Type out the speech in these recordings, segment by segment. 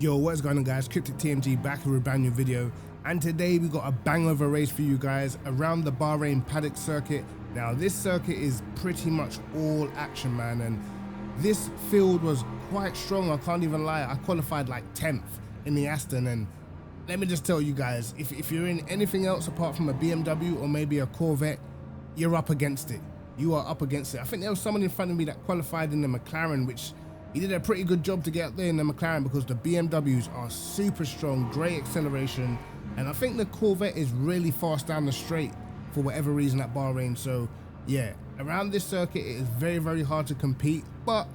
Yo, what's going on guys, Cryptic TMG back with a brand new video, and today we got a bang of a race for you guys around the Bahrain paddock circuit. Now this circuit is pretty much all action, man, and this field was quite strong. I can't even lie, I qualified like 10th in the Aston, and let me just tell you guys, if you're in anything else apart from a BMW or maybe a Corvette, you're up against it. You are up against it. I think there was someone in front of me that qualified in the McLaren, which he did a pretty good job to get up there in the McLaren because the BMWs are super strong, great acceleration, and I think the Corvette is really fast down the straight for whatever reason at Bahrain. So yeah, around this circuit it is very, very hard to compete, but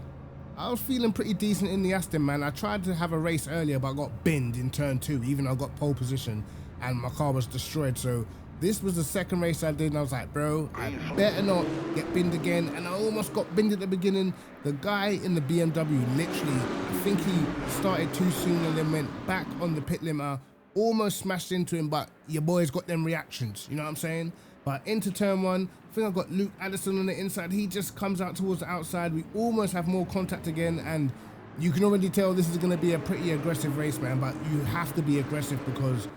I was feeling pretty decent in the Aston, man. I tried to have a race earlier, but I got binned in turn 2, even though I got pole position and my car was destroyed. So this was the second race I did, and I was like, bro, I better not get binned again. And I almost got binned at the beginning. The guy in the BMW, literally, I think he started too soon and then went back on the pit limiter, almost smashed into him, but your boy's got them reactions, you know what I'm saying? But into turn 1, I think I got Luke Addison on the inside. He just comes out towards the outside. We almost have more contact again, and you can already tell this is going to be a pretty aggressive race, man. But you have to be aggressive because,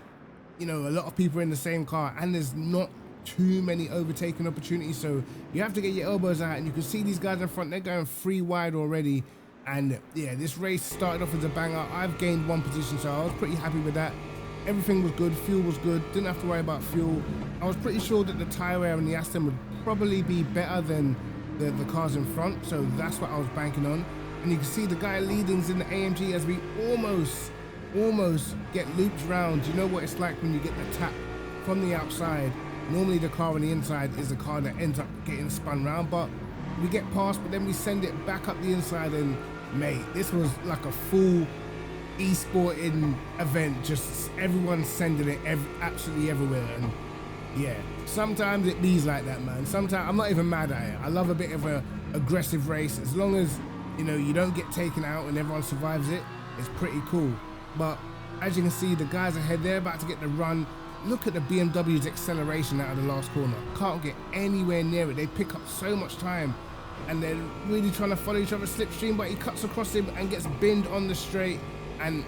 you know, a lot of people are in the same car and there's not too many overtaking opportunities, so you have to get your elbows out. And you can see these guys in front, they're going 3 wide already. And yeah, this race started off as a banger. I've gained 1 position, so I was pretty happy with that. Everything was good, fuel was good, didn't have to worry about fuel. I was pretty sure that the tyre wear in the Aston would probably be better than the cars in front, so that's what I was banking on. And you can see the guy leading's in the AMG as we almost get looped round. You know what it's like when you get the tap from the outside. Normally the car on the inside is the car that ends up getting spun round, but we get past, but then we send it back up the inside. And mate, this was like a full e-sporting event, just everyone sending it absolutely everywhere. And yeah, sometimes it bees like that, man. Sometimes I'm not even mad at it. I love a bit of a aggressive race, as long as, you know, you don't get taken out and everyone survives it. It's pretty cool. But as you can see, the guys ahead, they're about to get the run. Look at the BMW's acceleration out of the last corner. Can't get anywhere near it. They pick up so much time and they're really trying to follow each other's slipstream, but he cuts across him and gets binned on the straight. And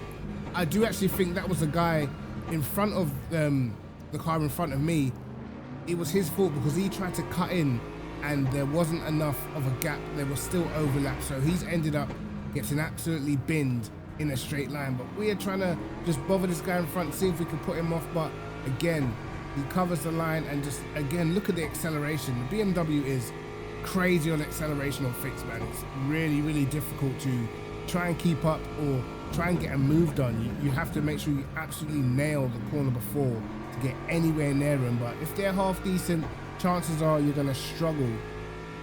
I do actually think that was the guy in front of the car in front of me. It was his fault because he tried to cut in and there wasn't enough of a gap. There was still overlap, so he's ended up getting absolutely binned in a straight line. But we are trying to just bother this guy in front, see if we can put him off. But again, he covers the line, and just again, look at the acceleration. The BMW is crazy on acceleration on fix, man. It's really, really difficult to try and keep up or try and get a move done. You have to make sure you absolutely nail the corner before to get anywhere near them. But if they're half decent, chances are you're going to struggle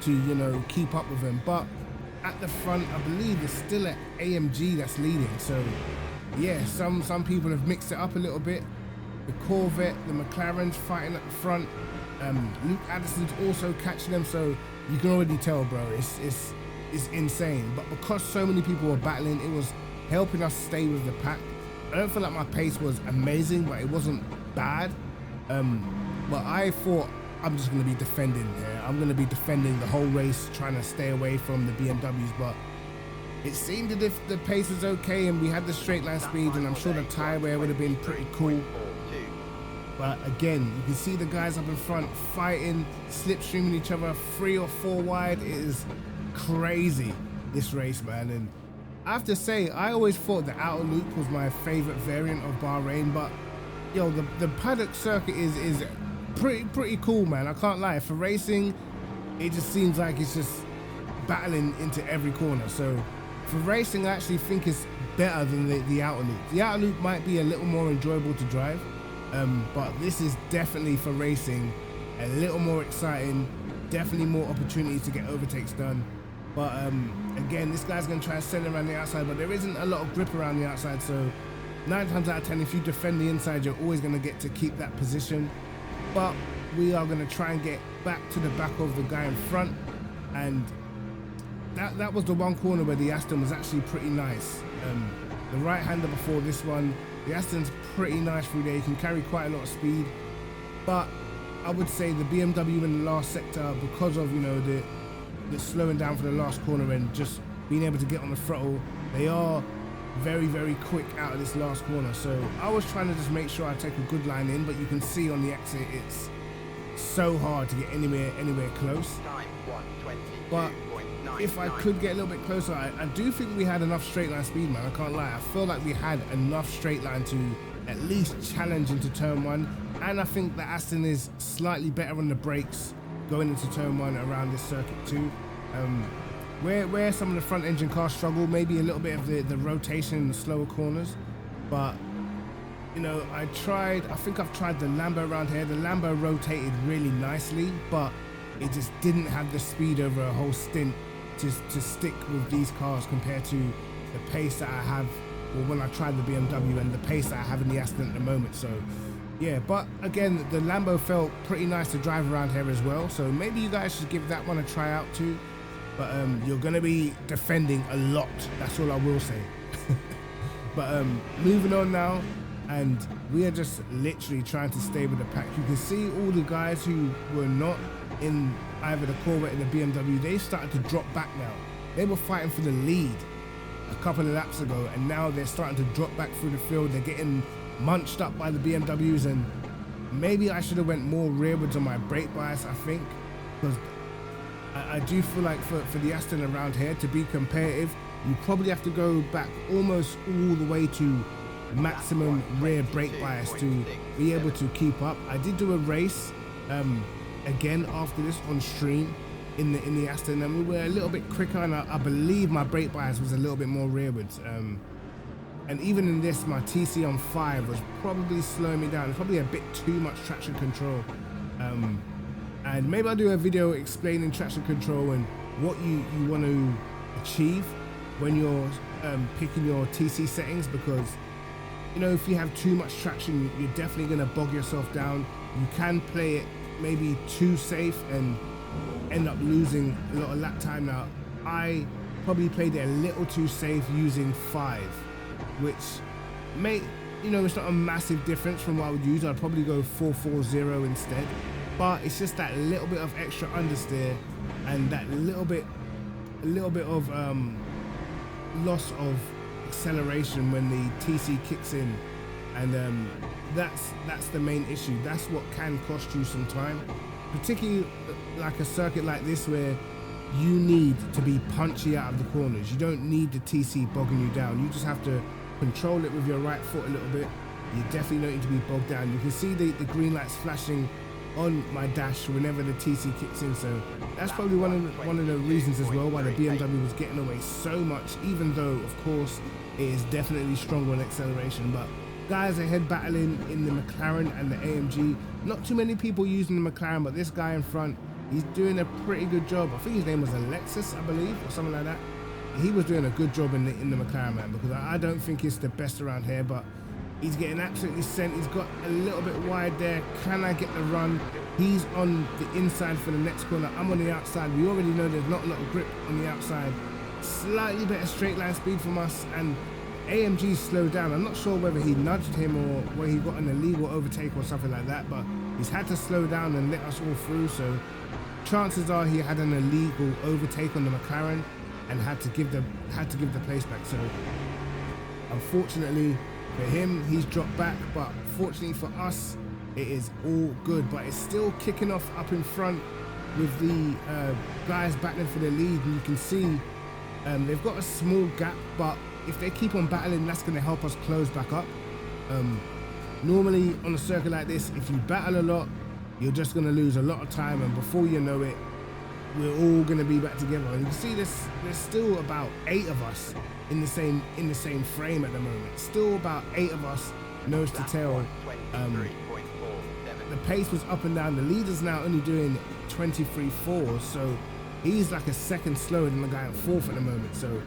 to, you know, keep up with them. But at the front, I believe it's still an AMG that's leading. So yeah, some people have mixed it up a little bit. The Corvette, the McLaren's fighting at the front. Luke Addison's also catching them. So you can already tell, bro, it's insane. But because so many people were battling, it was helping us stay with the pack. I don't feel like my pace was amazing, but it wasn't bad. But I thought I'm just going to be defending here. I'm going to be defending the whole race, trying to stay away from the BMWs. But it seemed as if the pace was okay and we had the straight line speed, and I'm sure the tyre wear would have been pretty cool. But again, you can see the guys up in front fighting, slipstreaming each other 3 or 4 wide. It is crazy, this race, man. And I have to say, I always thought the outer loop was my favorite variant of Bahrain, but yo, the paddock circuit is pretty cool, man. I can't lie. For racing, it just seems like it's just battling into every corner. So for racing, I actually think it's better than the outer loop. The outer loop might be a little more enjoyable to drive, but this is definitely for racing a little more exciting. Definitely more opportunities to get overtakes done. But again, this guy's going to try and send it around the outside, but there isn't a lot of grip around the outside. So 9 times out of 10, if you defend the inside, you're always going to get to keep that position. But we are going to try and get back to the back of the guy in front. And that was the one corner where the Aston was actually pretty nice. The right-hander before this one, the Aston's pretty nice through there. You can carry quite a lot of speed. But I would say the BMW in the last sector, because of, you know, the slowing down for the last corner and just being able to get on the throttle, they are very, very quick out of this last corner. So I was trying to just make sure I take a good line in, but you can see on the exit it's so hard to get anywhere close. But if I could get a little bit closer, I do think we had enough straight line speed, man. I can't lie. I feel like we had enough straight line to at least challenge into turn one. And I think the Aston is slightly better on the brakes going into turn one around this circuit too. Where some of the front engine cars struggle, maybe a little bit of the rotation in the slower corners. But, you know, I think I've tried the Lambo around here. The Lambo rotated really nicely, but it just didn't have the speed over a whole stint to stick with these cars compared to the pace that I have, or when I tried the BMW, and the pace that I have in the Aston at the moment. So yeah, but again, the Lambo felt pretty nice to drive around here as well, so maybe you guys should give that one a try out too. But you're gonna be defending a lot, that's all I will say. But moving on now, and we are just literally trying to stay with the pack. You can see all the guys who were not in either the Corvette or the BMW, they started to drop back now. They were fighting for the lead a couple of laps ago, and now they're starting to drop back through the field. They're getting munched up by the BMWs, and maybe I should have went more rearwards on my brake bias, I think, because I do feel like for the Aston around here, to be competitive, you probably have to go back almost all the way to maximum rear brake bias to be able to keep up. I did do a race again after this on stream in the Aston, and we were a little bit quicker, and I believe my brake bias was a little bit more rearwards. And even in this, my TC on 5 was probably slowing me down. It's probably a bit too much traction control. And maybe I'll do a video explaining traction control and what you want to achieve when you're picking your TC settings, because, you know, if you have too much traction, you're definitely going to bog yourself down. You can play it maybe too safe and end up losing a lot of lap time. Now, I probably played it a little too safe using 5, which may, you know, it's not a massive difference from what I would use. I'd probably go 440 instead, but it's just that little bit of extra understeer and that little bit of loss of acceleration when the TC kicks in, and that's the main issue. That's what can cost you some time, particularly like a circuit like this where you need to be punchy out of the corners. You don't need the TC bogging you down. You just have to control it with your right foot a little bit. You definitely don't need to be bogged down. You can see the green lights flashing on my dash whenever the TC kicks in, so that's probably one of the reasons as well why the BMW was getting away so much, even though of course it is definitely stronger on acceleration. But guys ahead battling in the McLaren and the AMG. Not too many people using the McLaren, but this guy in front, he's doing a pretty good job. I think his name was Alexis, I believe, or something like that. He was doing a good job in the McLaren, man, because I don't think it's the best around here, but he's getting absolutely sent. He's got a little bit wide there. Can I get the run? He's on the inside for the next corner. I'm on the outside. We already know there's not a lot of grip on the outside. Slightly better straight line speed from us, and AMG slowed down. I'm not sure whether he nudged him or whether he got an illegal overtake or something like that, but he's had to slow down and let us all through, so chances are he had an illegal overtake on the McLaren and had to give the place back. So unfortunately for him, he's dropped back, but fortunately for us, it is all good. But it's still kicking off up in front with the guys battling for the lead, and you can see they've got a small gap, but if they keep on battling, that's going to help us close back up. Normally on a circuit like this, if you battle a lot, you're just going to lose a lot of time, and before you know it, we're all going to be back together. And you can see there's still about 8 of us in the same frame at the moment. Still about 8 of us nose to tail. The pace was up and down. The leader's now only doing 23.4, so he's like a second slower than the guy at 4th at the moment. So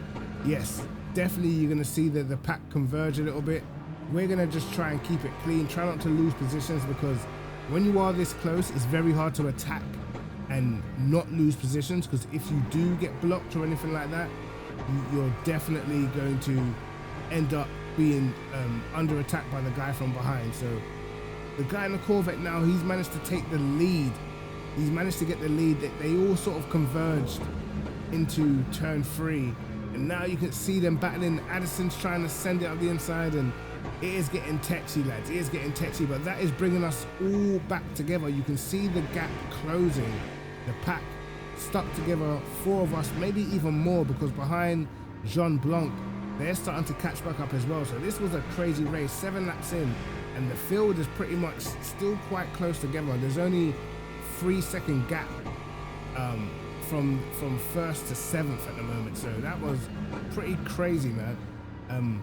yes, definitely you're going to see the pack converge a little bit. We're going to just try and keep it clean, try not to lose positions, because when you are this close, it's very hard to attack and not lose positions, because if you do get blocked or anything like that, you're definitely going to end up being under attack by the guy from behind. So the guy in the Corvette now, he's managed to take the lead. He's managed to get the lead. They all sort of converged into turn 3, And now you can see them battling. Addison's trying to send it up the inside, and it is getting tetchy, lads. It is getting tetchy, but that is bringing us all back together. You can see the gap closing. The pack stuck together, 4 of us, maybe even more, because behind Jean Blanc, they're starting to catch back up as well. So this was a crazy race, 7 laps in, and the field is pretty much still quite close together. There's only 3-second gap from 1st to 7th at the moment, so that was pretty crazy, man.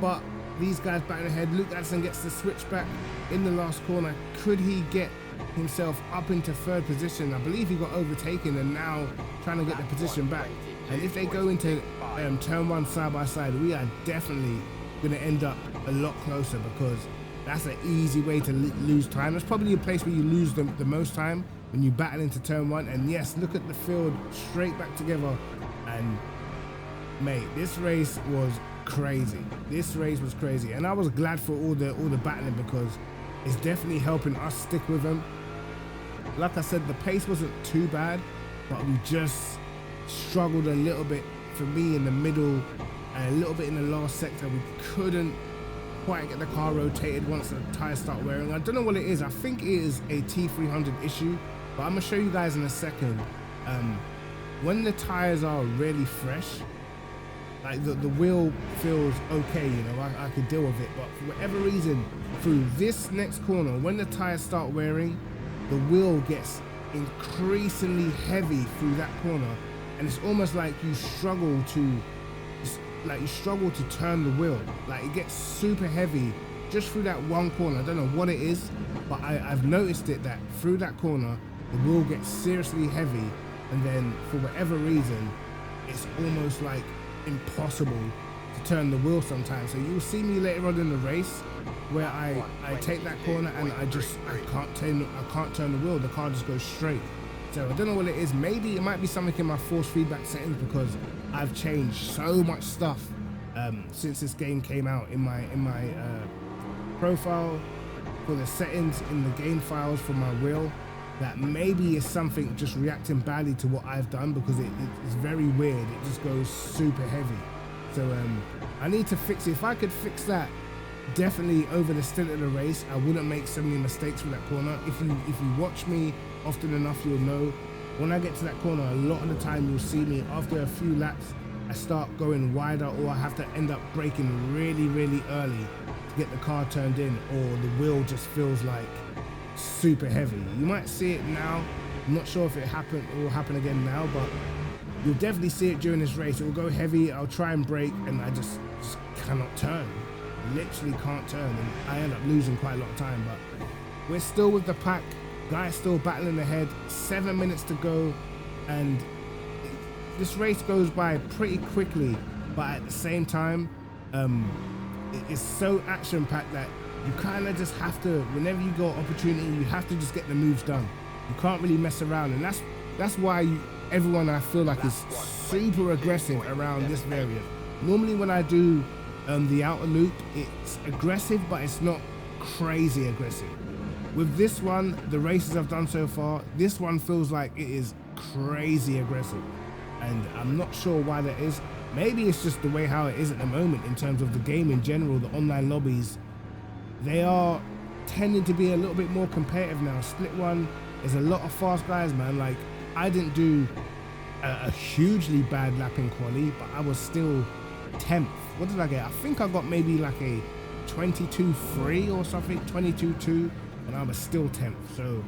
But these guys back ahead. Luke Addison gets the switch back in the last corner. Could he get himself up into 3rd position? I believe he got overtaken and now trying to get the position back. And if they go into turn 1 side by side, we are definitely going to end up a lot closer, because that's an easy way to lose time. That's probably a place where you lose the most time, when you battle into turn 1. And yes, look at the field straight back together. And mate, this race was crazy. This race was crazy, and I was glad for all the battling, because it's definitely helping us stick with them. Like I said, the pace wasn't too bad, but we just struggled a little bit for me in the middle and a little bit in the last sector. We couldn't quite get the car rotated once the tires start wearing. I don't know what it is. I think it is a T300 issue, but I'm gonna show you guys in a second. When the tires are really fresh, like the wheel feels okay, you know, I could deal with it. But for whatever reason, through this next corner, when the tires start wearing, the wheel gets increasingly heavy through that corner, and it's almost like you struggle to turn the wheel. Like, it gets super heavy just through that one corner. I don't know what it is, but I've noticed it, that through that corner, the wheel gets seriously heavy, and then for whatever reason, it's almost like impossible to turn the wheel sometimes. So you'll see me later on in the race where I take that corner and I can't turn the wheel. The car just goes straight. So I don't know what it is. Maybe it might be something in my force feedback settings, because I've changed so much stuff since this game came out in my profile for the settings in the game files for my wheel, that maybe is something just reacting badly to what I've done, because it's very weird. It just goes super heavy. So I need to fix it. If I could fix that, definitely over the stint of the race, I wouldn't make so many mistakes from that corner. If you watch me often enough, you'll know when I get to that corner, a lot of the time you'll see me after a few laps, I start going wider, or I have to end up braking really, really early to get the car turned in, or the wheel just feels like super heavy. You might see it now. I'm not sure if it will happen again now, but you'll definitely see it during this race. It will go heavy. I'll try and brake, and I just cannot turn. Literally can't turn, and I end up losing quite a lot of time. But we're still with the pack. Guys still battling ahead. 7 minutes to go, and this race goes by pretty quickly, but at the same time, it's so action-packed that you kind of just have to, whenever you got opportunity, you have to just get the moves done. You can't really mess around, and that's why everyone, I feel like, is super aggressive around this variant. Normally when I do the outer loop, it's aggressive, but it's not crazy aggressive. With this one, the races I've done so far, this one feels like it is crazy aggressive, and I'm not sure why that is. Maybe it's just the way how it is at the moment in terms of the game in general. The online lobbies, they are tending to be a little bit more competitive now. Split one, there's a lot of fast guys, man. Like, I didn't do a hugely bad lap in quali, but I was still 10th. What did I get? I think I got maybe like a 22.3 or something, 22.2, and I was still 10th. So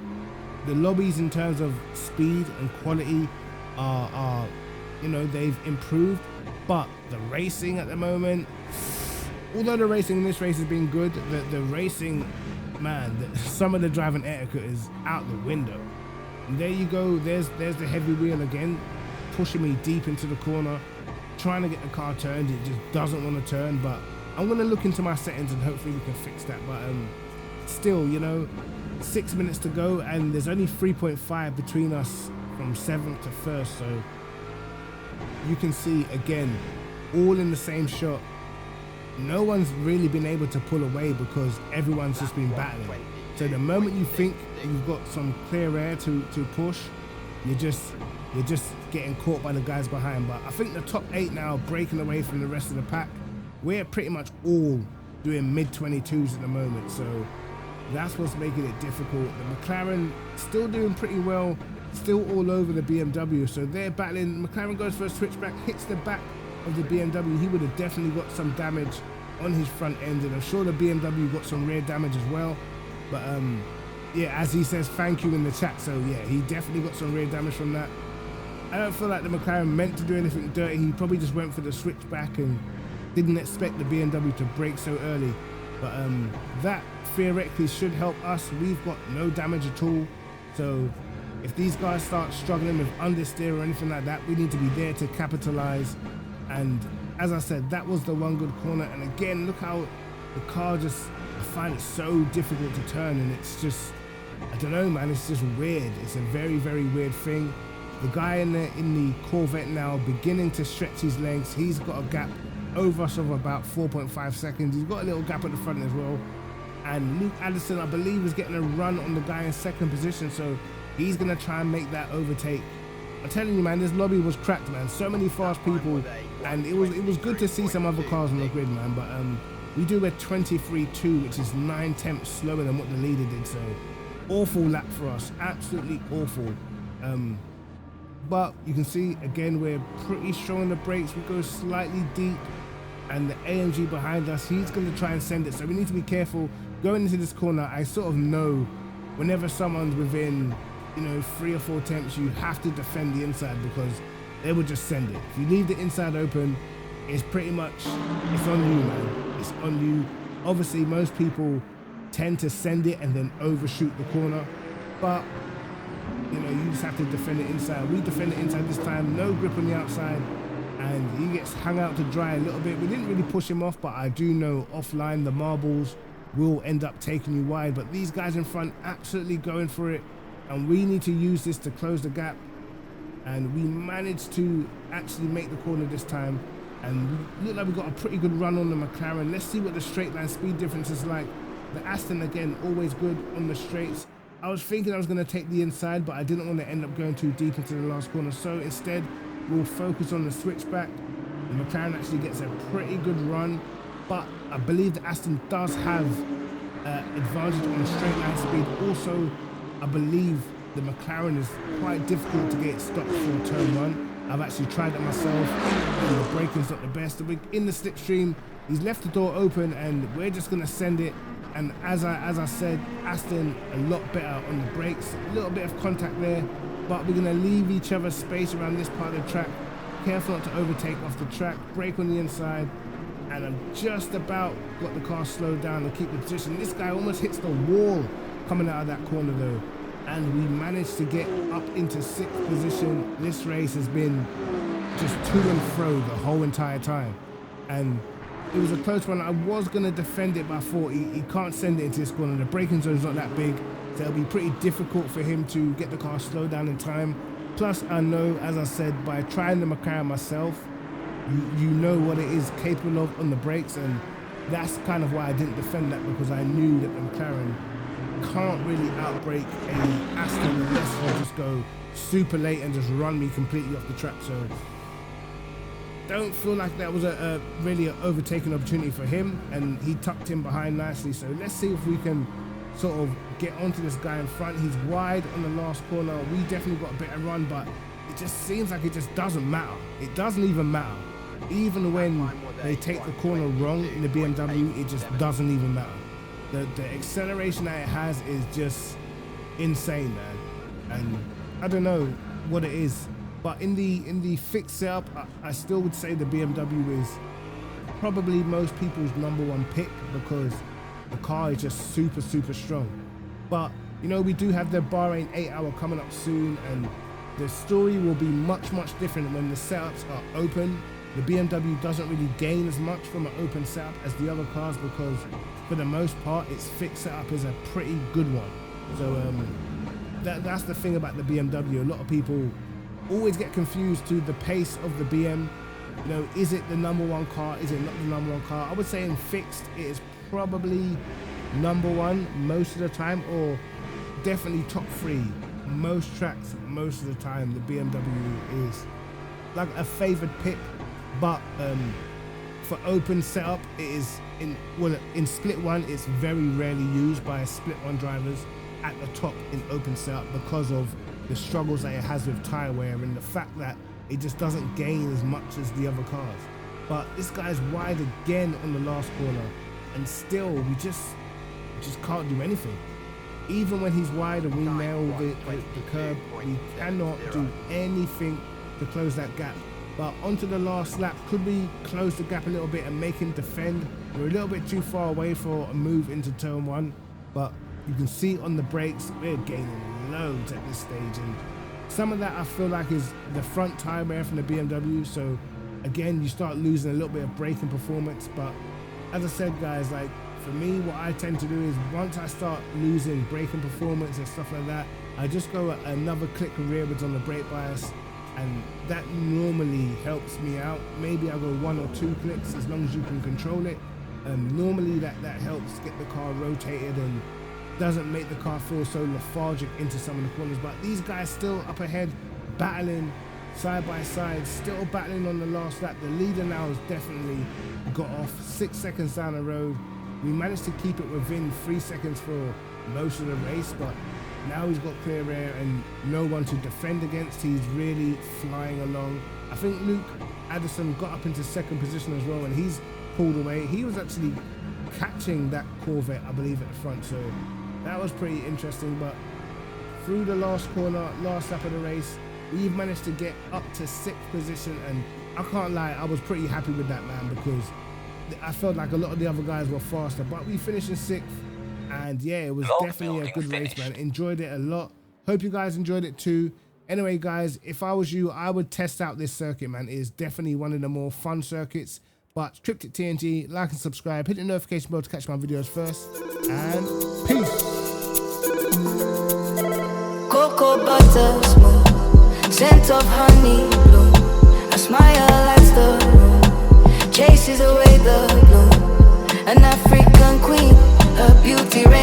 the lobbies in terms of speed and quality are you know, they've improved, but the racing at the moment, although the racing in this race has been good, the racing, man, some of the driving etiquette is out the window. And there you go, there's the heavy wheel again, pushing me deep into the corner, trying to get the car turned. It just doesn't want to turn, but I'm going to look into my settings and hopefully we can fix that. But still, you know, 6 minutes to go, and there's only 3.5 between us from 7th to 1st, so you can see, again, all in the same shot. No one's really been able to pull away because everyone's just been battling. So the moment you think you've got some clear air to push, you're just getting caught by the guys behind. But I think the top 8 now breaking away from the rest of the pack. We're pretty much all doing mid-22s at the moment, so that's what's making it difficult. The McLaren still doing pretty well, still all over the BMW, so they're battling. McLaren goes for a switchback, hits the back of the BMW. He would have definitely got some damage on his front end, and I'm sure the BMW got some rear damage as well. But yeah, as he says thank you in the chat, so yeah, he definitely got some rear damage from that. I don't feel like the McLaren meant to do anything dirty. He probably just went for the switchback and didn't expect the BMW to brake so early. But that theoretically should help us. We've got no damage at all. So if these guys start struggling with understeer or anything like that, we need to be there to capitalize. And as I said, that was the one good corner. And again, look how the car just, I find it so difficult to turn, and it's just, I don't know, man, it's just weird. It's a very, very weird thing. The guy in the Corvette now beginning to stretch his legs. He's got a gap over us of about 4.5 seconds. He's got a little gap at the front as well. And Luke Addison, I believe, is getting a run on the guy in second position, so he's gonna try and make that overtake. I'm telling you, man, this lobby was cracked, man. So many fast people, and it was good to see some other cars on the grid, man. But we do a 23.2, which is 9/10 slower than what the leader did. So awful lap for us, absolutely awful. But you can see again, we're pretty strong on the brakes. We go slightly deep, and the AMG behind us, he's going to try and send it. So we need to be careful going into this corner. I sort of know whenever someone's within, you know, 3 or 4 attempts, you have to defend the inside because they will just send it. If you leave the inside open, it's pretty much, it's on you, man. It's on you. Obviously, most people tend to send it and then overshoot the corner, but you know, you just have to defend it inside. We defend it inside this time, no grip on the outside, and he gets hung out to dry a little bit. We didn't really push him off, but I do know offline the marbles will end up taking you wide. But these guys in front absolutely going for it, and we need to use this to close the gap. And we managed to actually make the corner this time, and we look like we got a pretty good run on the McLaren. Let's see what the straight line speed difference is like. The Aston, again, always good on the straights. I was thinking I was going to take the inside, but I didn't want to end up going too deep into the last corner. So instead, we'll focus on the switchback. The McLaren actually gets a pretty good run, but I believe the Aston does have advantage on the straight line speed. Also, I believe the McLaren is quite difficult to get stopped for turn 1. I've actually tried that myself, and the braking's not the best. We're in the slipstream, he's left the door open, and we're just going to send it. And as I said, Aston a lot better on the brakes, a little bit of contact there, but we're gonna leave each other space around this part of the track. Careful not to overtake off the track, brake on the inside, and I'm just about got the car slowed down and keep the position. This guy almost hits the wall coming out of that corner though, and we managed to get up into 6th position. This race has been just to and fro the whole entire time, and it was a close one. I was going to defend it, but I thought he can't send it into this corner. The braking zone's not that big, so it'll be pretty difficult for him to get the car slowed down in time. Plus, I know, as I said, by trying the McLaren myself, you know what it is capable of on the brakes, and that's kind of why I didn't defend that, because I knew that the McLaren can't really outbrake a Aston unless they just go super late and just run me completely off the track. So don't feel like that was a really an overtaking opportunity for him, and he tucked him behind nicely. So let's see if we can sort of get onto this guy in front. He's wide on the last corner. We definitely got a better run, but it just seems like it just doesn't matter. It doesn't even matter. Even when they take the corner wrong in the BMW, it just doesn't even matter. The acceleration that it has is just insane, man. And I don't know what it is, but in the fixed setup, I still would say the BMW is probably most people's #1 pick, because the car is just super, super strong. But, you know, we do have the Bahrain 8-hour coming up soon, and the story will be much, much different when the setups are open. The BMW doesn't really gain as much from an open setup as the other cars, because for the most part, its fixed setup is a pretty good one. So that's the thing about the BMW. A lot of people always get confused to the pace of the BM. You know, is it the #1 car? Is it not the #1 car? I would say in fixed, it is probably #1 most of the time, or definitely top 3 most tracks, most of the time, the BMW is like a favored pick, but for open setup, it is in split one, it's very rarely used by split one drivers at the top in open setup because of the struggles that it has with tire wear and the fact that it just doesn't gain as much as the other cars. But this guy's wide again on the last corner, and still we just can't do anything. Even when he's wide and we nail the curb, we cannot do anything to close that gap. But onto the last lap, could we close the gap a little bit and make him defend? We're a little bit too far away for a move into turn one, but you can see on the brakes, we're gaining loads at this stage. And some of that I feel like is the front tire wear from the BMW. So again, you start losing a little bit of braking performance. But as I said, guys, like for me, what I tend to do is once I start losing braking performance and stuff like that, I just go another click rearwards on the brake bias, and that normally helps me out. Maybe I go 1 or 2 clicks as long as you can control it. Normally that helps get the car rotated and doesn't make the car feel so lethargic into some of the corners. But these guys still up ahead, battling side by side, still battling on the last lap. The leader now has definitely got off 6 seconds down the road. We managed to keep it within 3 seconds for most of the race, but now he's got clear air and no one to defend against. He's really flying along. I think Luke Addison got up into 2nd position as well, and he's pulled away. He was actually catching that Corvette, I believe, at the front, so that was pretty interesting. But through the last corner, last lap of the race, we've managed to get up to 6th position, and I can't lie, I was pretty happy with that, man, because I felt like a lot of the other guys were faster, but we finished in 6th. And yeah, it was definitely a good race, man. Enjoyed it a lot. Hope you guys enjoyed it too. Anyway, guys, if I was you, I would test out this circuit, man. It is definitely one of the more fun circuits. But Triptych TNG, like and subscribe. Hit the notification bell to catch my videos first. And peace. Cocoa butter smooth, scent of honey bloom. I smile as the room chases away the gloom. An African queen, her beauty reigns.